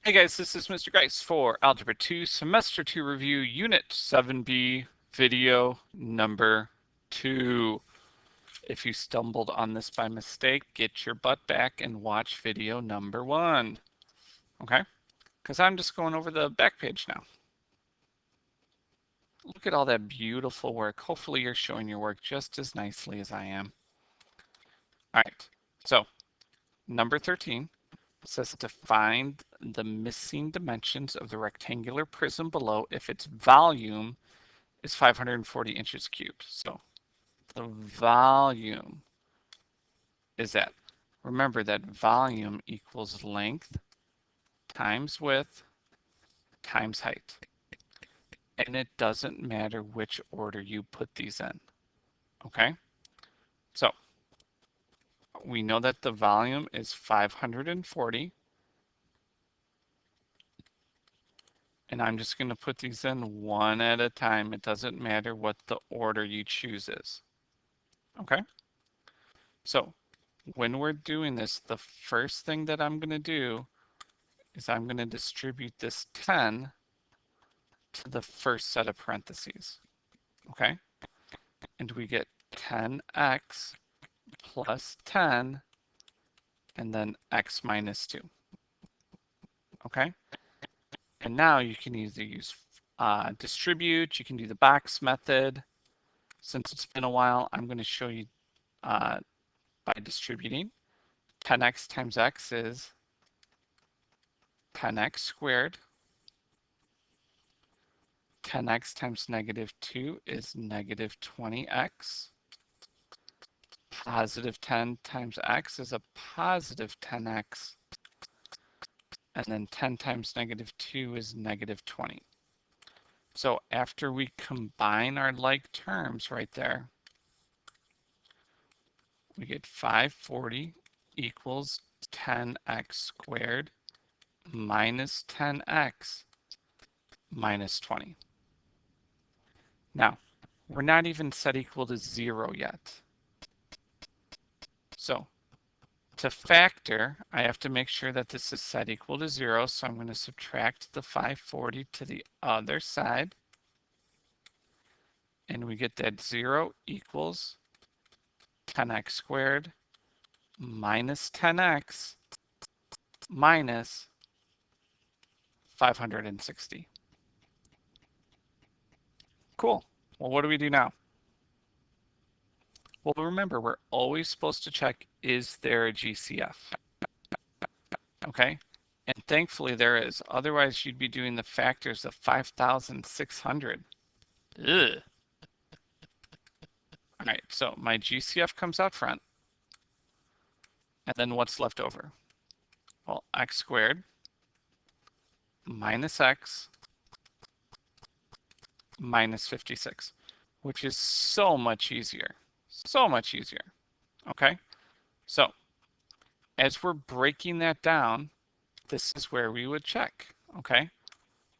Hey guys, this is Mr. Grice for Algebra 2 Semester 2 Review Unit 7B video number 2. If you stumbled on this by mistake, get your butt back and watch video number 1. Okay? Because I'm just going over the back page now. Look at all that beautiful work. Hopefully you're showing your work just as nicely as I am. All right, so number 13. Says to find the missing dimensions of the rectangular prism below if its volume is 540 inches cubed. So the volume is that. Remember that volume equals length times width times height. And it doesn't matter which order you put these in. Okay? So we know that the volume is 540. And I'm just going to put these in one at a time. It doesn't matter what the order you choose is. Okay? So when we're doing this, the first thing that I'm going to do is I'm going to distribute this 10 to the first set of parentheses. Okay? And we get 10x plus 10 and then x minus 2. Okay? And now you can either use distribute, you can do the box method. Since it's been a while, I'm going to show you by distributing. 10x times x is 10x squared. 10x times negative 2 is negative 20x. Positive 10 times x is a positive 10x. And then 10 times negative 2 is negative 20. So after we combine our like terms right there, we get 540 equals 10x squared minus 10x minus 20. Now, we're not even set equal to 0 yet. So to factor, I have to make sure that this is set equal to 0. So I'm going to subtract the 540 to the other side. And we get that 0 equals 10x squared minus 10x minus 560. Cool. Well, what do we do now? Well, remember, we're always supposed to check, is there a GCF? Okay? And thankfully there is. Otherwise, you'd be doing the factors of 5,600. Ugh. All right, so my GCF comes out front. And then what's left over? Well, x squared minus x minus 56, which is so much easier. So much easier. Okay? So as we're breaking that down, this is where we would check. Okay?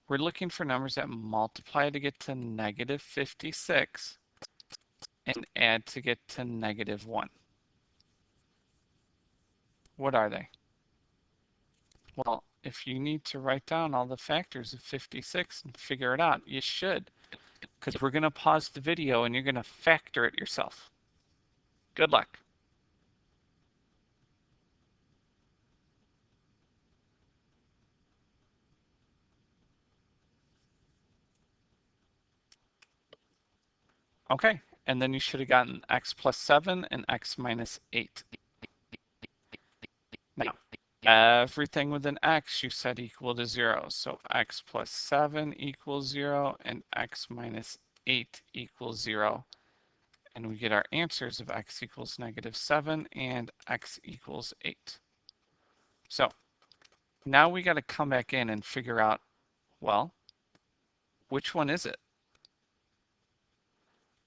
We're looking for numbers that multiply to get to negative 56 and add to get to negative 1. What are they? Well, if you need to write down all the factors of 56 and figure it out, you should, because we're going to pause the video and you're going to factor it yourself. Good luck. Okay, and then you should have gotten x plus 7 and x minus 8. Now, everything with an x you set equal to 0. So x plus 7 equals 0 and x minus 8 equals 0. And we get our answers of x equals negative 7 and x equals 8. So now we got to come back in and figure out, well, which one is it?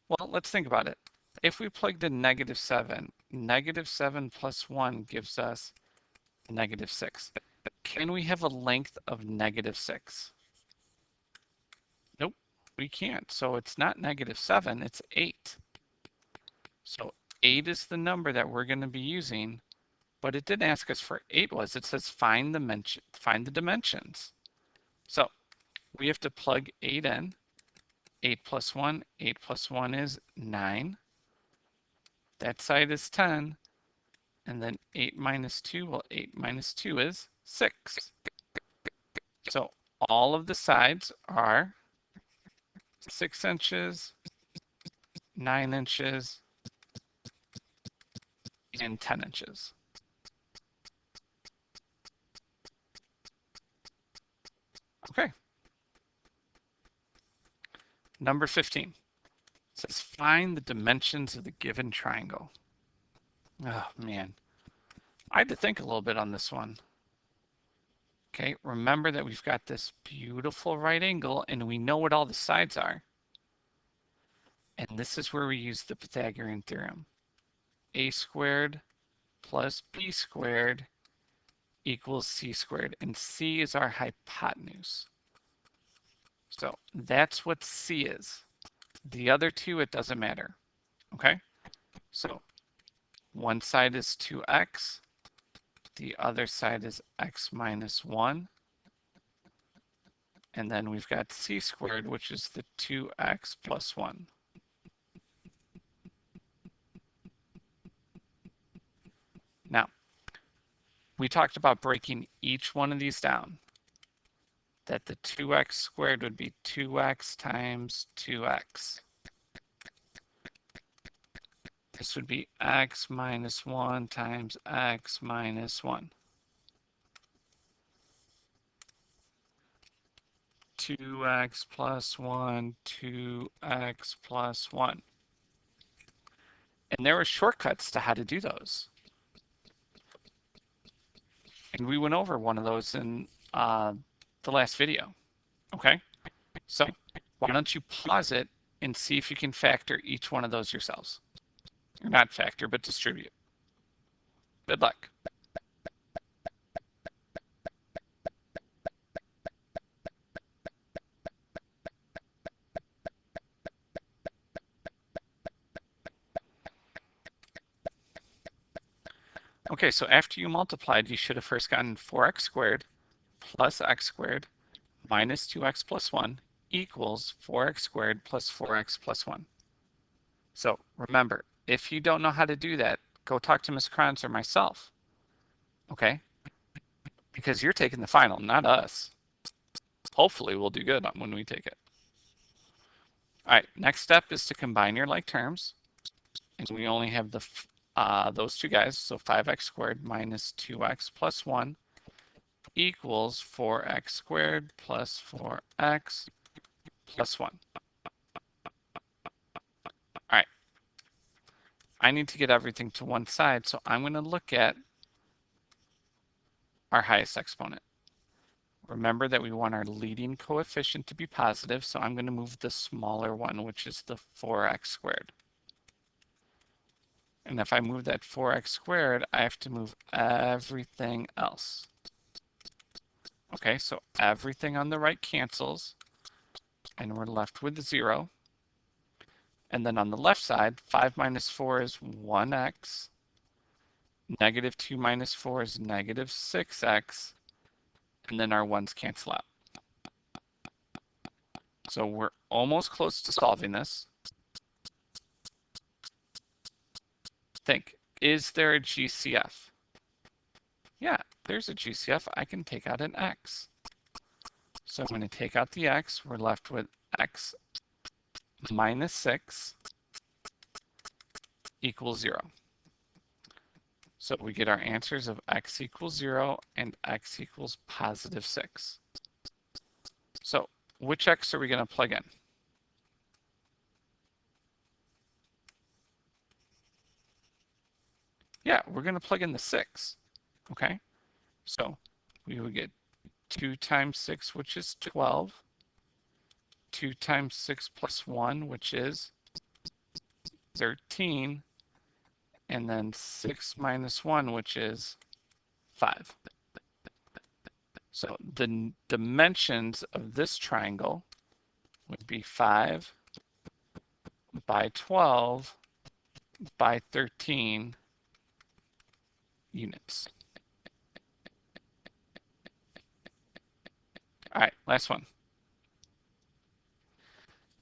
Well, let's think about it. If we plugged in negative 7 plus 1 gives us negative 6. Can we have a length of negative 6? Nope, we can't. So it's not negative 7, it's 8. So 8 is the number that we're going to be using but it didn't ask us for 8 was. It says find the dimensions. So we have to plug 8 in. 8 plus 1, 8 plus 1 is 9. That side is 10. And then 8 minus 2, well, 8 minus 2 is 6. So all of the sides are 6 inches, 9 inches, and 10 inches. Okay. Number 15. It says find the dimensions of the given triangle. Oh, man. I had to think a little bit on this one. Okay, remember that we've got this beautiful right angle and we know what all the sides are. And this is where we use the Pythagorean theorem. A squared plus b squared equals c squared. And c is our hypotenuse. So that's what c is. The other two, it doesn't matter. Okay, so one side is 2x. The other side is x minus 1. And then we've got c squared, which is the 2x plus 1. Now, we talked about breaking each one of these down. That the 2x squared would be 2x times 2x. This would be x minus 1 times x minus 1. 2x plus 1, 2x plus 1. And there were shortcuts to how to do those. And we went over one of those in the last video. Okay, so why don't you pause it and see if you can factor each one of those yourselves. Or not factor, but distribute. Good luck. Okay, so after you multiplied, you should have first gotten 4x squared plus x squared minus 2x plus 1 equals 4x squared plus 4x plus 1. So remember, if you don't know how to do that, go talk to Ms. Carranza or myself, okay? Because you're taking the final, not us. Hopefully we'll do good when we take it. All right, next step is to combine your like terms. And we only have the those two guys, so 5x squared minus 2x plus 1 equals 4x squared plus 4x plus 1. All right, I need to get everything to one side, so I'm going to look at our highest exponent. Remember that we want our leading coefficient to be positive, so I'm going to move the smaller one, which is the 4x squared. And if I move that 4x squared, I have to move everything else. Okay, so everything on the right cancels, and we're left with 0. And then on the left side, 5 minus 4 is 1x. Negative 2 minus 4 is negative 6x. And then our 1's cancel out. So we're almost close to solving this. Think, is there a GCF? Yeah, there's a GCF. I can take out an x. So I'm going to take out the x. We're left with x minus 6 equals 0. So we get our answers of x equals 0 and x equals positive 6. So which x are we going to plug in? Yeah, we're going to plug in the 6. Okay, so we would get 2 times 6, which is 12. 2 times 6 plus 1, which is 13. And then 6 minus 1, which is 5. So the dimensions of this triangle would be 5 by 12 by 13 units. All right, last one.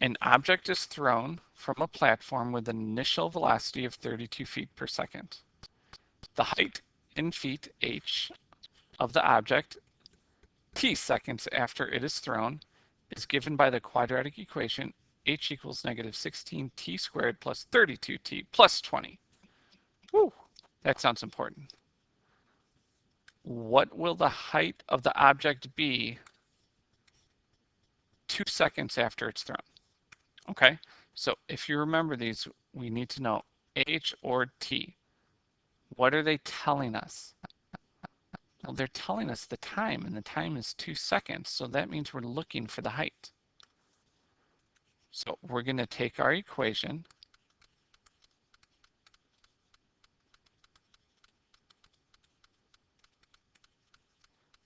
An object is thrown from a platform with an initial velocity of 32 feet per second. The height in feet h of the object t seconds after it is thrown is given by the quadratic equation h equals negative 16t squared plus 32t plus 20. Woo, that sounds important. What will the height of the object be 2 seconds after it's thrown? Okay, so if you remember these, we need to know h or t. What are they telling us? Well, they're telling us the time, and the time is 2 seconds, so that means we're looking for the height. So we're going to take our equation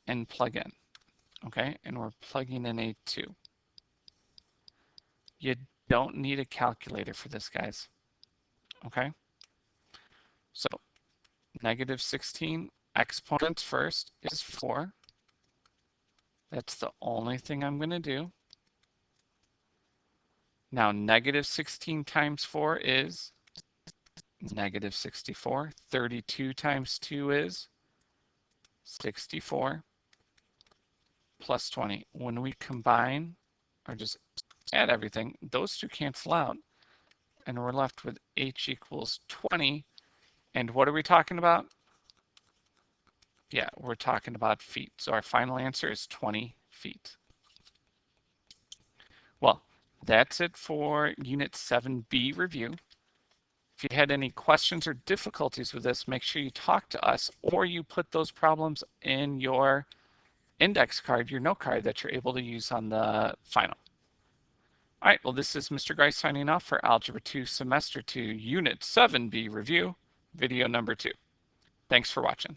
and plug in, okay? And we're plugging in a 2. You don't need a calculator for this, guys, okay? So negative 16 exponents first is 4. That's the only thing I'm going to do. Now, negative 16 times 4 is negative 64. 32 times 2 is 64 plus 20. When we combine, or just add everything, those two cancel out, and we're left with h equals 20. And what are we talking about? Yeah, we're talking about feet. So our final answer is 20 feet. Well, that's it for Unit 7B review. If you had any questions or difficulties with this, make sure you talk to us, or you put those problems in your index card, your note card that you're able to use on the final. All right, well, this is Mr. Grice signing off for Algebra 2 Semester 2 Unit 7B review, video number 2. Thanks for watching.